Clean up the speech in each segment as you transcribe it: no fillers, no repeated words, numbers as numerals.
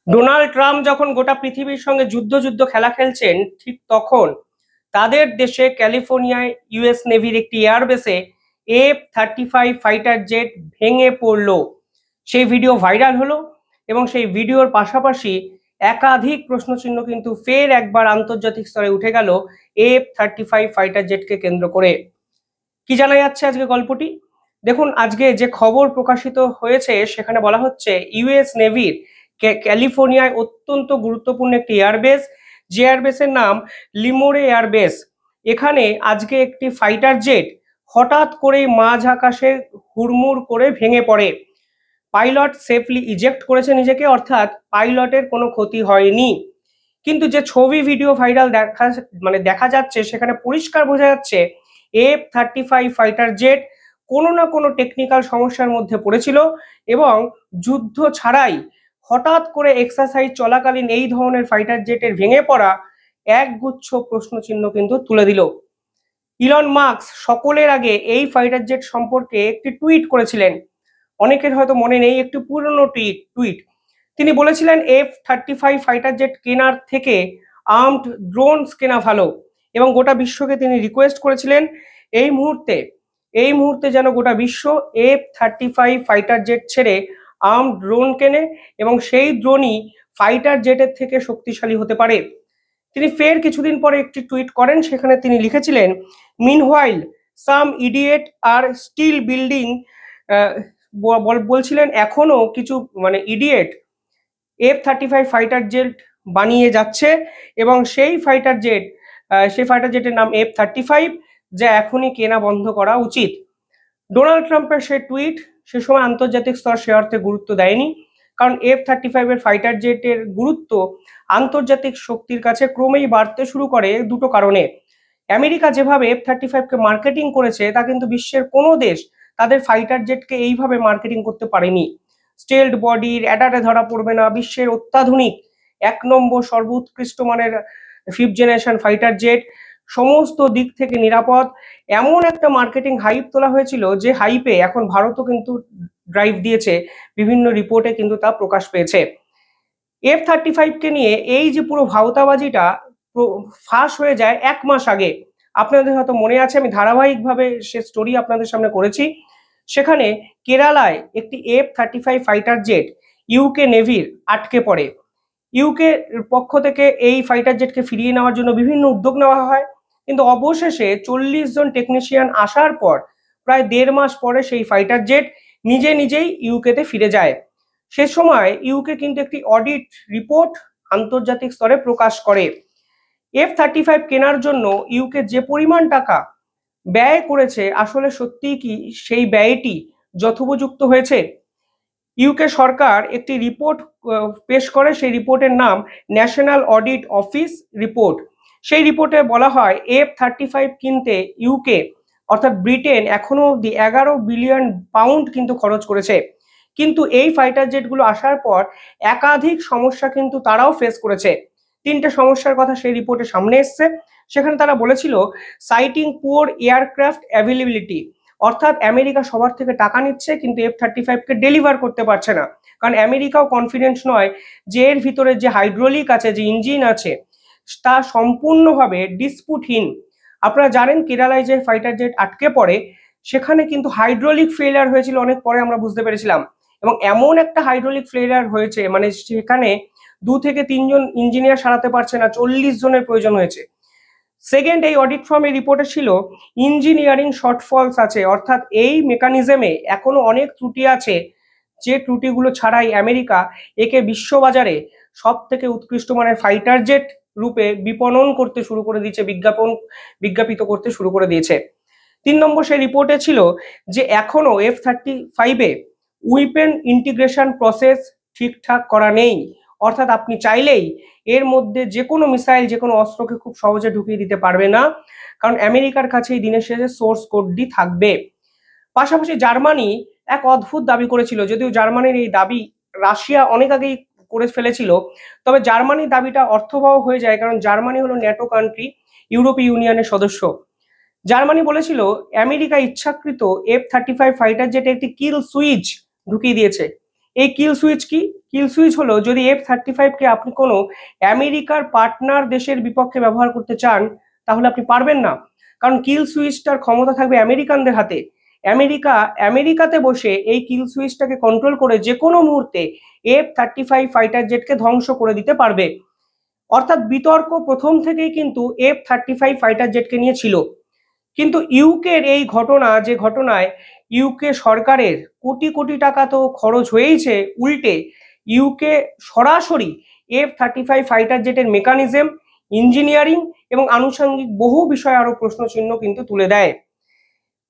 Donald Trump যখন গোটা পৃথিবীর সঙ্গে যুদ্ধ যুদ্ধ খেলা খেলছেন, ঠিক তখন তাদের দেশে ক্যালিফোর্নিয়ায় ইউএস নেভির একটি এয়ারবেসে F-35 ফাইটার জেট ভেঙে পড়লো। সেই ভিডিও ভাইরাল হলো এবং সেই ভিডিওর পাশাপাশি একাধিক প্রশ্নচিহ্ন কিন্তু ফের একবার আন্তর্জাতিক স্তরে উঠে গেল F-35 ফাইটার জেটকে কেন্দ্র করে। কি জানা যাচ্ছে আজকে গল্পটি দেখুন। আজকে যে খবর প্রকাশিত হয়েছে সেখানে বলা হচ্ছে ইউএস নেভির ক্যালিফোর্নিয়ায় অত্যন্ত গুরুত্বপূর্ণ একটি এয়ারবেস, যে এয়ারবেসের নাম লিমোরে এয়ারবেস। এখানে আজকে একটি ফাইটার জেট হঠাৎ করেই মাঝ আকাশে হুড়মুড় করে ভেঙে পড়ে। পাইলট সেফলি ইজেক্ট করেছে নিজেকে, অর্থাৎ পাইলটের কোনো ক্ষতি হয়নি। কিন্তু যে ছবি ভিডিও ভাইরাল দেখা যাচ্ছে সেখানে পরিষ্কার বোঝা যাচ্ছে F-35 ফাইটার জেট কোনো না কোনো টেকনিক্যাল সমস্যার মধ্যে পড়েছিল এবং যুদ্ধ ছাড়াই হঠাৎ করে এক্সারসাইজ চলাকালীন এই ধরনের ফাইটার জেটের ভেঙে পড়া একগুচ্ছ প্রশ্নচিহ্ন কিন্তু তুলে দিল। ইলন মাস্ক সকলের আগে এই ফাইটার জেট সম্পর্কে একটি টুইট করেছিলেন। অনেকের হয়তো মনে নেই, একটি পুরনো টুইট। তিনি বলেছিলেন F-35 ফাইটার জেট কেনার থেকে আর্মড ড্রোনস কেনা ভালো এবং গোটা বিশ্বকে তিনি রিকোয়েস্ট করেছিলেন এই মুহূর্তে যেন গোটা বিশ্ব F-35 ফাইটার জেট ছেড়ে আর্মড ড্রোন কেনে এবং সেই ড্রোনই ফাইটার জেটের থেকে শক্তিশালী হতে পারে। তিনি ফের কিছুদিন পরে একটি টুইট করেন, সেখানে তিনি লিখেছিলেন, মিনহোয়াইল সাম ইডিয়েট আর স্টিল বিল্ডিং, বলছিলেন এখনো কিছু ইডিয়েট F-35 ফাইটার জেট বানিয়ে যাচ্ছে এবং সেই ফাইটার জেটের নাম F-35, যা এখনই কেনা বন্ধ করা উচিত। ডোনাল্ড ট্রাম্পের সেই টুইট সে সময় আন্তর্জাতিক স্তর সে অর্থে গুরুত্ব দেয়নি, কারণ F-35 এর ফাইটার জেটের গুরুত্ব আন্তর্জাতিক শক্তির কাছে ক্রমেই বাড়তে শুরু করে দুটো কারণে। আমেরিকা যেভাবে F-35 কে মার্কেটিং করেছে তা কিন্তু বিশ্বের কোনো দেশ তাদের ফাইটার জেটকে এইভাবে মার্কেটিং করতে পারেনি। স্টেলড বডি, র্যাডারে ধরা পড়বে না, বিশ্বের অত্যাধুনিক 1 নম্বর সর্বোৎকৃষ্ট মানের 5th জেনারেশন ফাইটার জেট, সমস্ত দিক থেকে নিরাপদ, এমন একটা মার্কেটিং হাইপ তোলা হয়েছিল যে হাইপে এখন ভারতও কিন্তু ড্রাইভ দিয়েছে, বিভিন্ন রিপোর্টে কিন্তু তা প্রকাশ পেয়েছে। F-35 কে নিয়ে এই যে পুরো ভাওতাবাজিটা ফাঁস হয়ে যায় 1 মাস আগে। আপনাদের হয়তো মনে আছে, আমি ধারাবাহিকভাবে সে স্টোরি আপনাদের সামনে করেছি। সেখানে কেরালায় একটি F-35 ফাইটার জেট ইউকে নেভির আটকে পড়ে। ইউকে পক্ষ থেকে এই ফাইটার জেটকে ফিরিয়ে নেওয়ার জন্য বিভিন্ন উদ্যোগ নেওয়া হয়, কিন্তু অবশেষে 40 জন টেকনিশিয়ান আসার পর প্রায় 1.5 মাস পরে সেই ফাইটার জেট নিজেই ইউকেতে ফিরে যায়। সে সময় ইউকে কিন্তু একটি অডিট রিপোর্ট আন্তর্জাতিক স্তরে প্রকাশ করে। F-35 কেনার জন্য ইউকে যে পরিমাণ টাকা ব্যয় করেছে, আসলে সত্যিই কি সেই ব্যয়টি যথোপযুক্ত হয়েছে? ইউকে সরকার একটি রিপোর্ট পেশ করে, সেই রিপোর্টের নাম ন্যাশনাল অডিট অফিস রিপোর্ট। সেই রিপোর্টে বলা হয় F-35 কিনতে ইউকে অর্থাৎ ব্রিটেন এখনো অবধি 11 বিলিয়ন পাউন্ড কিন্তু খরচ করেছে। কিন্তু এই ফাইটার জেটগুলো আসার পর একাধিক সমস্যা কিন্তু তারাও ফেস করেছে। 3টে সমস্যার কথা সেই রিপোর্টে সামনে এসছে। সেখানে তারা বলেছিল সাইটিং পুয়ার এয়ারক্রাফট অ্যাভেলেবিলিটি, অর্থাৎ আমেরিকা সবার থেকে টাকা নিচ্ছে কিন্তু F-35 কে ডেলিভার করতে পারছে না, কারণ আমেরিকাও কনফিডেন্স নয় যে এর ভিতরে যে হাইড্রোলিক আছে, যে ইঞ্জিন আছে, তা সম্পূর্ণভাবে ডিসপুটহীন। আপনারা জানেন কেরালায় যে ফাইটার জেট আটকে পড়ে সেখানে কিন্তু হাইড্রোলিক ফেলিয়ার হয়েছিল, অনেক পরে আমরা বুঝতে পেরেছিলাম, এবং এমন একটা হাইড্রোলিক ফেলিয়ার হয়েছে সেখানে 2 থেকে 3 জন ইঞ্জিনিয়ার সারাতে পারছে না, 40 জনের প্রয়োজন হয়েছে। সেকেন্ড, এই অডিট ফার্মের রিপোর্টে ছিল ইঞ্জিনিয়ারিং শর্টফলস আছে, অর্থাৎ এই মেকানিজমে এখনো অনেক ত্রুটি আছে, যে ত্রুটিগুলো ছাড়াই আমেরিকা একে বিশ্ববাজারে সব থেকে উৎকৃষ্ট মানের ফাইটার জেট রূপে বিপণন করতে শুরু করে দিয়েছে, বিজ্ঞাপিত করতে শুরু করে দিয়েছে। 3 নম্বর, সেই রিপোর্টে ছিল যে এখনো F-35 উইপেন ইন্টিগ্রেশন প্রসেস ঠিকঠাক করা নেই, অর্থাৎ আপনি চাইলেই এর মধ্যে যে কোনো মিসাইল, যে কোনো অস্ত্রকে খুব সহজে ঢুকিয়ে দিতে পারবে না, কারণ আমেরিকার কাছে এই দিনের শেষে সোর্স কোডটি থাকবে। পাশাপাশি জার্মানি এক অদ্ভুত দাবি করেছিল, যদিও জার্মানির এই দাবি রাশিয়া অনেক আগেই করে ফেলেছিল, তবে জার্মানির দাবিটা অর্থবহ হয়ে যায়, কারণ জার্মানি হলো ন্যাটো কান্ট্রি, ইউরোপীয় ইউনিয়নের সদস্য। জার্মানি বলেছিল আমেরিকা ইচ্ছাকৃত F-35 ফাইটার জেটে একটি কিল সুইচ ঢুকিয়ে দিয়েছে। এই কিল সুইচ কি? কিল সুইচ হলো যদি F-35কে আপনি কোনো আমেরিকার পার্টনার দেশের বিপক্ষে ব্যবহার করতে চান তাহলে আপনি পারবেন না, কারণ কিল সুইচটার ক্ষমতা থাকবে আমেরিকানদের হাতে। আমেরিকাতে বসে এই কিল সুইচটাকে কন্ট্রোল করে যে কোনো মুহূর্তে F-35 ফাইটার জেটকে ধ্বংস করে দিতে পারবে। অর্থাৎ বিতর্ক প্রথম থেকেই কিন্তু F-35 ফাইটার জেটকে নিয়ে ছিল। কিন্তু ইউকের এই ঘটনা, যে ঘটনায় ইউকে সরকারের কোটি কোটি টাকা তো খরচ হয়েইছে, উল্টে ইউকে সরাসরি F-35 ফাইটার জেটের মেকানিজম, ইঞ্জিনিয়ারিং এবং আনুষঙ্গিক বহু বিষয়ে আরো প্রশ্নচিহ্ন কিন্তু তুলে দেয়।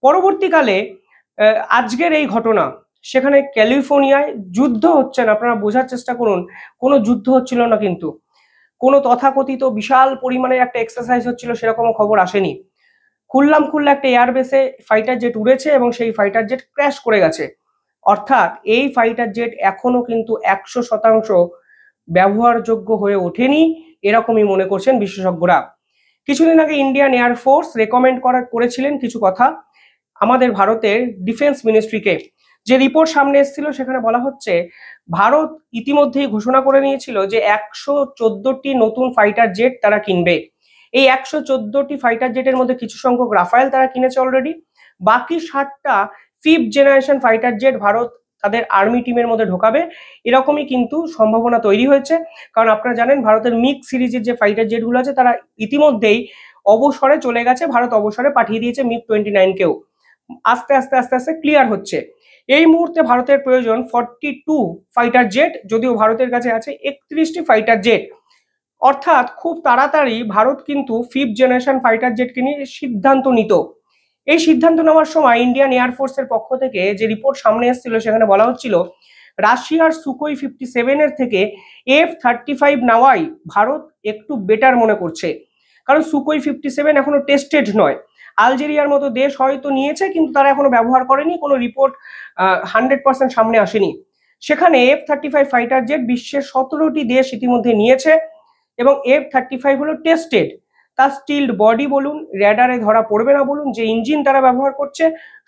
পরবর্তীকালে আজকের এই ঘটনা, সেখানে ক্যালিফোর্নিয়ায় যুদ্ধ হচ্ছে না, আপনারা বোঝার চেষ্টা করুন, কোনো যুদ্ধ হচ্ছিল না, কিন্তু কোনো তথাকথিত বিশাল পরিমাণের একটা এক্সারসাইজ হচ্ছিল সেরকম খবর আসেনি। খুল্লা একটা এয়ারবেসে ফাইটার জেট উড়েছে এবং সেই ফাইটার জেট ক্র্যাশ করে গেছে। অর্থাৎ এই ফাইটার জেট এখনো কিন্তু 100% ব্যবহারযোগ্য হয়ে ওঠেনি, এরকমই মনে করছেন বিশেষজ্ঞরা। কিছুদিন আগে ইন্ডিয়ান এয়ারফোর্স রেকমেন্ড করেছিলেন কিছু কথা আমাদের ভারতের ডিফেন্স মিনিস্ট্রিকে। যে রিপোর্ট সামনে এসেছিল সেখানে বলা হচ্ছে ভারত ইতিমধ্যেই ঘোষণা করে নিয়েছিল যে 114টি নতুন ফাইটার জেট তারা কিনবে। এই 114টি ফাইটার জেটের মধ্যে কিছু সংখ্যক রাফায়েল তারা কিনেছে অলরেডি, বাকি 60টা 5th generation fighter jet Bharat তাদের আর্মি টিমের মধ্যে ঢোকাবে, এরকমই কিন্তু সম্ভাবনা তৈরি হয়েছে। কারণ আপনারা জানেন ভারতের মিগ সিরিজের যে ফাইটার জেটগুলো আছে তারা ইতিমধ্যেই অবসরে চলে গেছে, ভারত অবসরে পাঠিয়ে দিয়েছে MiG-29কেও। আস্তে আস্তে আস্তে আস্তে ক্লিয়ার হচ্ছে। এই মুহূর্তে ভারতের প্রয়োজন 42 ফাইটার জেট, যদিও ভারতের কাছে আছে 31টি ফাইটার জেট। অর্থাৎ খুব তাড়াতাড়ি ভারত কিন্তু 5th জেনারেশন ফাইটার জেটকে নিয়ে সিদ্ধান্ত নিত। এই সিদ্ধান্ত নেওয়ার সময় ইন্ডিয়ান এয়ারফোর্সের পক্ষ থেকে যে রিপোর্ট সামনে এসেছিল সেখানে বলা হচ্ছিল রাশিয়ার সুকোই 57-এর থেকে F-35 নেওয়াই ভারত একটু বেটার মনে করছে, কারণ সুকোই 57 এখনো টেস্টেড নয়। আলজেরিয়ার মতো দেশ হয়তো নিয়েছে কিন্তু তারা এখনো ব্যবহার করেনি, কোনো রিপোর্ট 100% সামনে আসেনি। সেখানে F-35 ফাইটার জেট বিশ্বের 17টি দেশ ইতিমধ্যে নিয়েছে এবং F-35 হলো টেস্টেড। তার স্টিলড বডি বলুন, র্যাডারে ধরা পড়বে না বলুন, যে ইঞ্জিন তারা ব্যবহার করছে,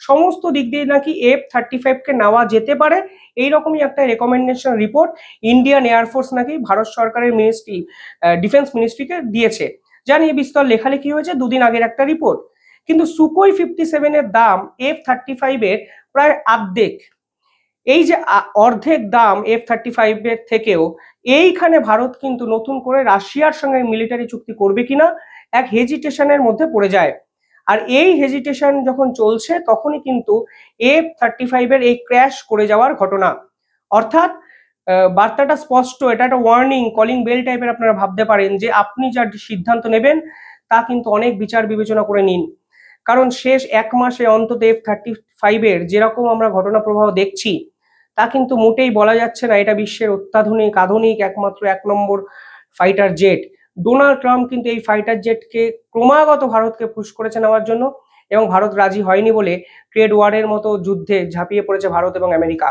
সমস্ত দিক দিয়ে নাকি F-35কে নেওয়া যেতে পারে, এইরকমই একটা রেকমেন্ডেশন রিপোর্ট ইন্ডিয়ান এয়ারফোর্স নাকি ভারত সরকারের ডিফেন্স মিনিস্ট্রিকে দিয়েছে। জানি বিস্তর লেখালেখি হয়েছে, দুদিন আগের একটা রিপোর্ট। কিন্তু সুকোই 57-এর দাম F-35-এর প্রায় অর্ধেক। এই যে অর্ধেক দাম F-35-এর থেকেও এইখানে ভারত কিন্তু নতুন করে রাশিয়ার সঙ্গে মিলিটারি চুক্তি করবে কিনা এক হেজিটেশনের মধ্যে পড়ে যায়। আর এই হেজিটেশন যখন চলছে তখনই কিন্তু F-35-এর এই ক্র্যাশ করে যাওয়ার ঘটনা। অর্থাৎ বার্তাটা স্পষ্ট, এটা একটা ওয়ার্নিং, কলিং বেল টাইপের আপনারা ভাবতে পারেন যে আপনি যা সিদ্ধান্ত নেবেন তা কিন্তু অনেক বিচার বিবেচনা করে নিন, কারণ শেষ 1 মাসে অন্তত F-35-এর যেরকম আমরা ঘটনা প্রবাহ দেখছি তা কিন্তু মোটেই বলা যাচ্ছে না এটা বিশ্বের অত্যাধুনিক আধুনিক একমাত্র 1 নম্বর ফাইটার জেট। ডোনাল্ড ট্রাম্প কিন্তু এই ফাইটার জেটকে ক্রমাগত ভারতকে পুশ করেছে নেওয়ার জন্য, এবং ভারত রাজি হয়নি বলে ট্রেড ওয়ারের মতো যুদ্ধে ঝাঁপিয়ে পড়েছে ভারত এবং আমেরিকা।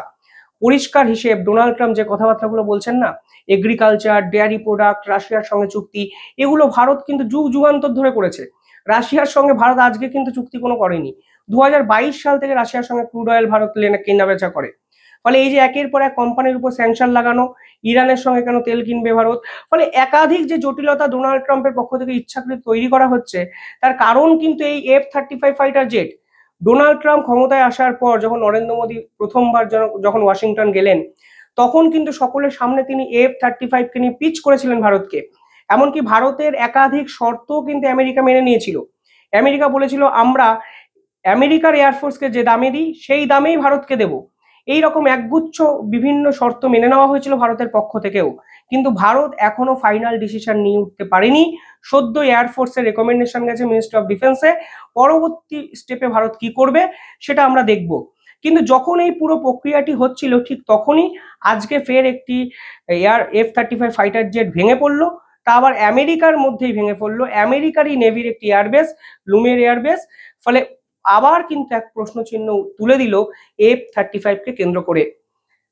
পরিষ্কার হিসেব, ডোনাল্ড ট্রাম্প যে কথাবার্তাগুলো বলছেন না, এগ্রিকালচার, ডেয়ারি প্রোডাক্ট, রাশিয়ার সঙ্গে চুক্তি, এগুলো ভারত কিন্তু যুগ যুগান্তর ধরে করেছে। রাশিয়ার সঙ্গে ভারত আজকে কিন্তু চুক্তি কোনো করেনি, 2022 সাল থেকে রাশিয়ার সঙ্গে ক্রুড অয়েল ভারত কেনা বেচা করে। ফলে এই যে একের পর এক কোম্পানির উপর স্যাংশন লাগানো, ইরানের সঙ্গে কেন তেল কিনবে ভারত, ফলে একাধিক যে জটিলতা ডোনাল্ড ট্রাম্পের পক্ষ থেকে ইচ্ছাকৃত তৈরি করা হচ্ছে তার কারণ কিন্তু এই F-35 fighter jet. Donald Trump ক্ষমতায় আসার পর যখন নরেন্দ্র মোদী প্রথমবার যখন ওয়াশিংটন গেলেন তখন কিন্তু সকলের সামনে তিনি F-35কে নিয়ে পিচ করেছিলেন ভারতকে। এমনকি ভারতের একাধিক শর্ত কিন্তু আমেরিকা মেনে নিয়েছিল। আমেরিকা বলেছিল আমরা আমেরিকার এয়ারফোর্সকে যে দামে দিই সেই দামেই ভারতকে দেব। এইরকম একগুচ্ছ বিভিন্ন শর্ত মেনে নেওয়া হয়েছিল ভারতের পক্ষ থেকেও, কিন্তু ভারত এখনো ফাইনাল ডিসিশন নিয়ে উঠতে পারেনি। সদ্য এয়ারফোর্সের রেকমেন্ডেশন গেছে মিনিস্ট্রি অফ ডিফেন্সে, পরবর্তী স্টেপে ভারত কি করবে সেটা আমরা দেখব। কিন্তু যখন এই পুরো প্রক্রিয়াটি হচ্ছিল ঠিক তখনই আজকে ফের একটি F-35 ফাইটার জেট ভেঙে পড়লো, তা আবার আমেরিকার মধ্যেই ভেঙে পড়লো, আমেরিকারই নেভির একটি এয়ারবেস, লুমের এয়ারবেস। ফলে আবার কিন্তু এক প্রশ্ন চিহ্ন তুলে দিল F-35কে কেন্দ্র করে।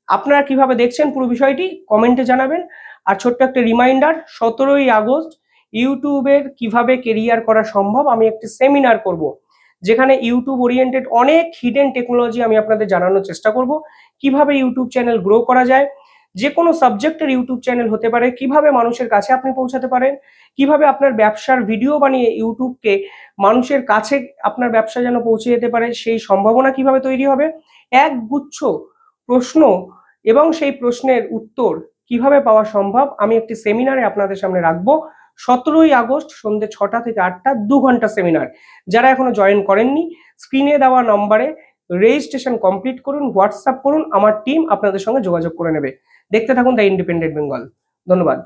আপনারা কিভাবে দেখছেন পুরো বিষয়টি কমেন্টে জানাবেন। আর ছোট্ট একটা রিমাইন্ডার, 17ই আগস্ট ইউটিউবের কিভাবে কেরিয়ার করা সম্ভব আমি একটি সেমিনার করব, যেখানে ইউটিউব ওরিয়েন্টেড অনেক হিডেন টেকনোলজি আমি আপনাদের জানানোর চেষ্টা করব। কিভাবে ইউটিউব চ্যানেল গ্রো করা যায়, যে কোনো সাবজেক্টের ইউটিউব চ্যানেল হতে পারে, কিভাবে মানুষের কাছে আপনি পৌঁছাতে পারেন, কিভাবে আপনার ব্যবসার ভিডিও বানিয়ে ইউটিউবকে মানুষের কাছে আপনার ব্যবসা যেন পৌঁছে যেতে পারে সেই সম্ভাবনা কিভাবে তৈরি হবে, এক গুচ্ছ প্রশ্ন এবং সেই প্রশ্নের উত্তর কিভাবে পাওয়া সম্ভব, আমি একটি সেমিনারে আপনাদের সামনে রাখবো 17ই আগস্ট সন্ধ্যে 6টা থেকে 8টা, 2 ঘন্টা সেমিনার। যারা এখনো জয়েন করেননি, স্ক্রিনে দেওয়া নম্বরে রেজিস্ট্রেশন কমপ্লিট করুন, হোয়াটসঅ্যাপ করুন, আমার টিম আপনাদের সঙ্গে যোগাযোগ করে নেবে। দেখতে থাকুন দ্য ইন্ডিপেন্ডেন্ট বেঙ্গল। ধন্যবাদ।